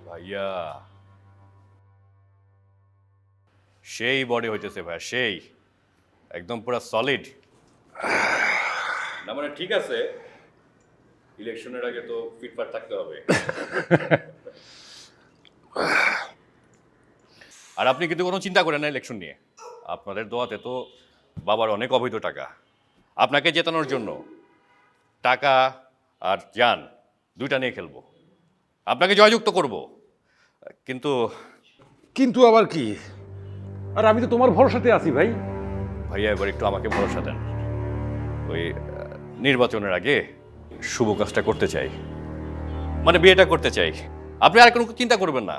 ভাইয়া সেই বডি হইতেছে ভাইয়া, সেই একদম পুরো সলিড। না মানে ঠিক আছে, ইলেকশনের আগে তো ফিটফাট থাকতে হবে। আর আপনি কিন্তু কোনো চিন্তা করেন না ইলেকশন নিয়ে। আপনাদের দোয়াতে তো বাবার অনেক অবৈধ টাকা। আপনাকে জেতানোর জন্য টাকা আর জান দুইটা নিয়ে খেলবো, আপনাকে জয়যুক্ত করব। কিন্তু কিন্তু আবার কি? আর আমি তো তোমার ভরসাতে আছি ভাই। ভাইয়া এবার একটু আমাকে ভরসা দেন। ওই নির্বাচনের আগে শুভ কাজটা করতে চাই, মানে বিয়েটা করতে চাই। আপনি আর কোনো চিন্তা করবেন না।